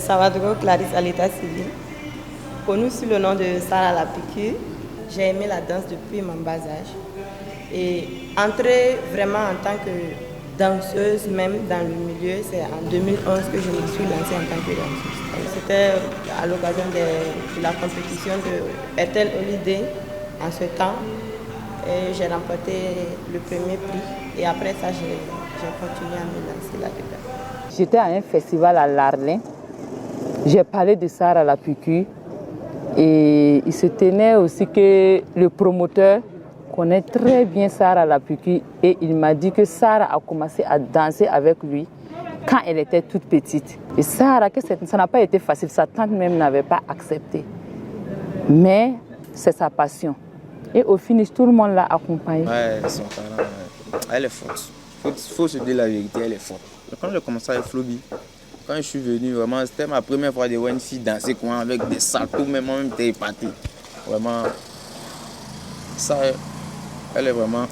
Salvador Clarisse à l'état civil, connue sous le nom de Sarah la piqûre. J'ai aimé la danse depuis mon bas âge. Et entrer vraiment en tant que danseuse, même dans le milieu, c'est en 2011 que je me suis lancée en tant que danseuse. C'était à l'occasion de la compétition de Ethel Holiday en ce temps. Et j'ai remporté le premier prix. Et après ça, j'ai continué à me lancer là-dedans. J'étais à un festival à Larlin. J'ai parlé de Sarah la piqûre. Et il se tenait aussi que le promoteur connaît très bien Sarah la piqûre. Et il m'a dit que Sarah a commencé à danser avec lui quand elle était toute petite. Et Sarah, que ça n'a pas été facile. Sa tante même n'avait pas accepté. Mais c'est sa passion. Et au finish, tout le monde l'a accompagnée. Ouais, son talent, elle est forte. Il faut se dire la vérité, elle est forte. Quand j'ai commencé avec Floby, quand je suis venu, vraiment, c'était ma première fois de voir une fille danser avec des saltos, même moi-même, j'étais épaté. Vraiment, ça, elle est vraiment...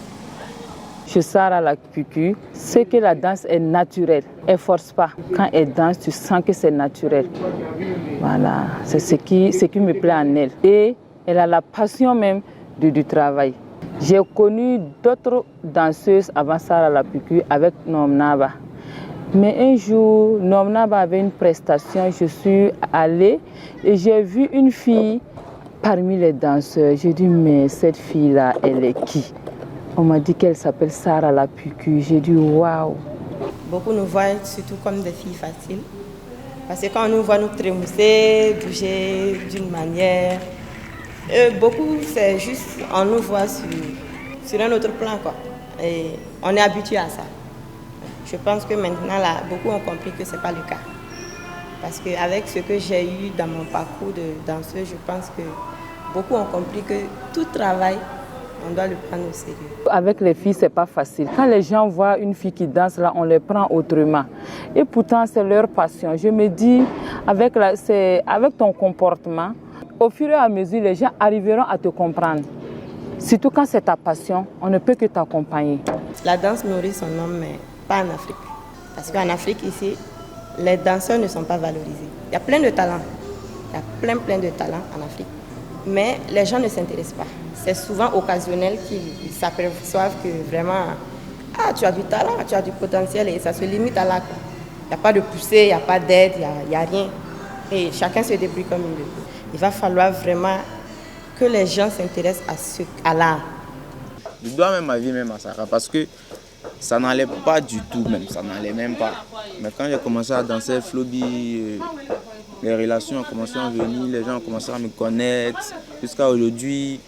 Chez Sarah la piqûre, c'est que la danse est naturelle. Elle ne force pas. Quand elle danse, tu sens que c'est naturel. Voilà, c'est ce qui me plaît en elle. Et elle a la passion même du travail. J'ai connu d'autres danseuses avant Sarah la piqûre avec Nomnaba. Mais un jour, Nomnaba avait une prestation, je suis allée et j'ai vu une fille parmi les danseurs. J'ai dit, mais cette fille-là, elle est qui? On m'a dit qu'elle s'appelle Sarah la piqûre. J'ai dit, waouh! Beaucoup nous voient surtout comme des filles faciles. Parce que quand on nous voit nous trémousser, bouger d'une manière, beaucoup, c'est juste, on nous voit sur un autre plan, quoi. Et on est habitué à ça. Je pense que maintenant, là, beaucoup ont compris que ce n'est pas le cas. Parce qu'avec ce que j'ai eu dans mon parcours de danseuse, je pense que beaucoup ont compris que tout travail, on doit le prendre au sérieux. Avec les filles, ce n'est pas facile. Quand les gens voient une fille qui danse, là, on les prend autrement. Et pourtant, c'est leur passion. Je me dis, avec ton comportement, au fur et à mesure, les gens arriveront à te comprendre. Surtout quand c'est ta passion, on ne peut que t'accompagner. La danse nourrit son homme, mais pas en Afrique. Parce qu'en Afrique, ici, les danseurs ne sont pas valorisés. Il y a plein de talents. Il y a plein de talents en Afrique. Mais les gens ne s'intéressent pas. C'est souvent occasionnel qu'ils s'aperçoivent que vraiment, tu as du talent, tu as du potentiel et ça se limite à là. Il n'y a pas de poussée, il n'y a pas d'aide, il n'y a rien. Et chacun se débrouille comme il le peut. Il va falloir vraiment que les gens s'intéressent à l'art. Je dois même ma vie même à Sarah parce que ça n'allait pas du tout même, ça n'allait même pas. Mais quand j'ai commencé à danser Floby, les relations ont commencé à venir, les gens ont commencé à me connaître. Jusqu'à aujourd'hui,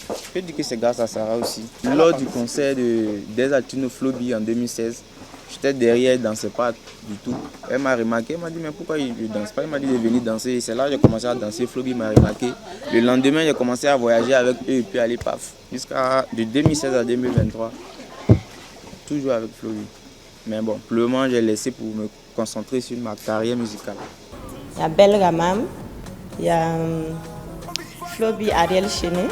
je peux dire que c'est grâce à Sarah aussi. Lors du concert des Altino Floby en 2016, j'étais derrière, elle ne dansait pas du tout. Elle m'a remarqué, elle m'a dit mais pourquoi il ne danse pas? Elle m'a dit de venir danser. C'est là que j'ai commencé à danser, Floby m'a remarqué. Le lendemain, j'ai commencé à voyager avec eux et puis aller paf. De 2016 à 2023, toujours avec Floby. Mais bon, pour le moment, j'ai laissé pour me concentrer sur ma carrière musicale. Il y a Belle Ramam, il y a Floby Ariel Chenet,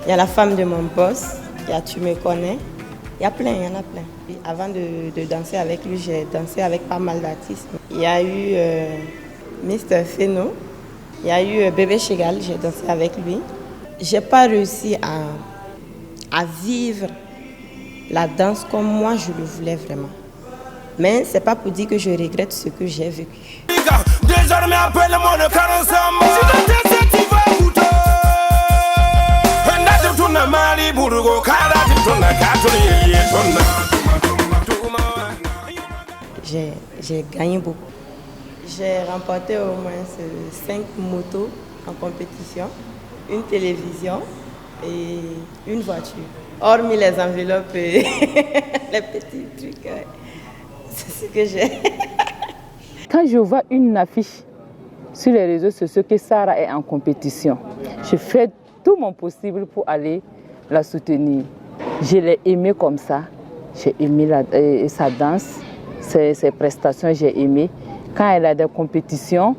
il y a la femme de mon boss, il y a Tu me connais. Il y en a plein. Avant de danser avec lui, j'ai dansé avec pas mal d'artistes. Il y a eu Mr. Feno, il y a eu Bébé Chegal, j'ai dansé avec lui. Je n'ai pas réussi à vivre la danse comme moi je le voulais vraiment. Mais ce n'est pas pour dire que je regrette ce que j'ai vécu. Désormais, appelle-moi le 45. J'ai gagné beaucoup. J'ai remporté au moins 5 motos en compétition, une télévision et une voiture. Hormis les enveloppes et les petits trucs, c'est ce que j'ai. Quand je vois une affiche sur les réseaux sociaux que Sarah est en compétition, je fais tout mon possible pour aller la soutenir. Je l'ai aimée comme ça. J'ai aimé sa danse, ses prestations, j'ai aimé. Quand elle a des compétitions,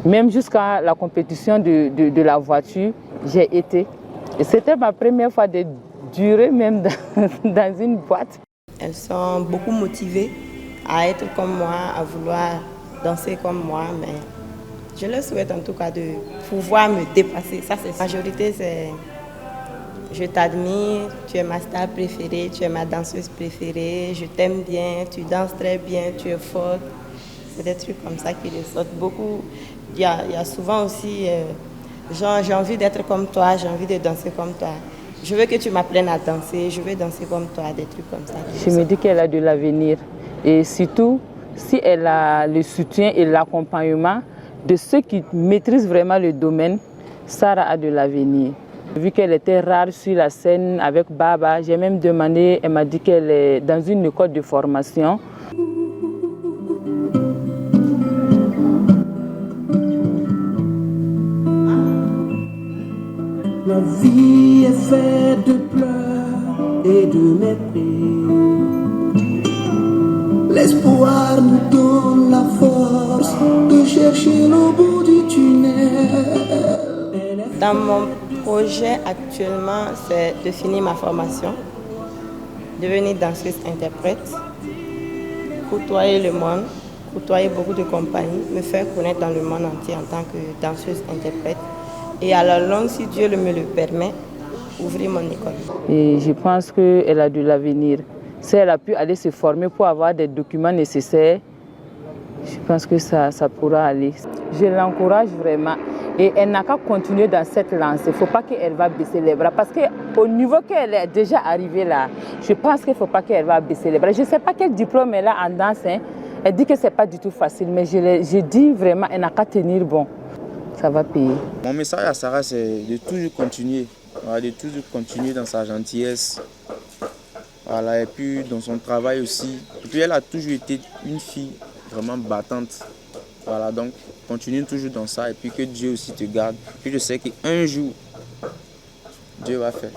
même jusqu'à la compétition de la voiture, j'ai été. Et c'était ma première fois de durer même dans une boîte. Elles sont beaucoup motivées à être comme moi, à vouloir danser comme moi, mais je leur souhaite en tout cas de pouvoir me dépasser. Ça, c'est la majorité, c'est je t'admire, tu es ma star préférée, tu es ma danseuse préférée, je t'aime bien, tu danses très bien, tu es forte. C'est des trucs comme ça qui ressortent beaucoup. Il y a souvent aussi, genre, j'ai envie d'être comme toi, j'ai envie de danser comme toi. Je veux que tu m'apprennes à danser, je veux danser comme toi, des trucs comme ça. Je me dis qu'elle a de l'avenir. Et surtout, si elle a le soutien et l'accompagnement de ceux qui maîtrisent vraiment le domaine, Sarah a de l'avenir. Vu qu'elle était rare sur la scène avec Baba, j'ai même demandé, elle m'a dit qu'elle est dans une école de formation. La vie est faite de pleurs et de mépris. L'espoir nous donne la force de chercher le bout du tunnel. Dans mon projet actuellement, c'est de finir ma formation, devenir danseuse-interprète, côtoyer le monde, côtoyer beaucoup de compagnies, me faire connaître dans le monde entier en tant que danseuse-interprète. Et à la longue, si Dieu me le permet, ouvrir mon école. Et je pense qu'elle a de l'avenir. Si elle a pu aller se former pour avoir des documents nécessaires, je pense que ça pourra aller. Je l'encourage vraiment. Et elle n'a qu'à continuer dans cette lancée. Il ne faut pas qu'elle va baisser les bras. Parce qu'au niveau qu'elle est déjà arrivée là, je pense qu'il ne faut pas qu'elle va baisser les bras. Je ne sais pas quel diplôme elle a en danse. Hein. Elle dit que ce n'est pas du tout facile. Mais je dis vraiment, elle n'a qu'à tenir bon. Ça va payer. Mon message à Sarah, c'est de toujours continuer. Voilà, de toujours continuer dans sa gentillesse. Voilà, et puis dans son travail aussi. Et puis elle a toujours été une fille vraiment battante. Voilà, donc continue toujours dans ça et puis que Dieu aussi te garde. Puis je sais qu'un jour, Dieu va faire.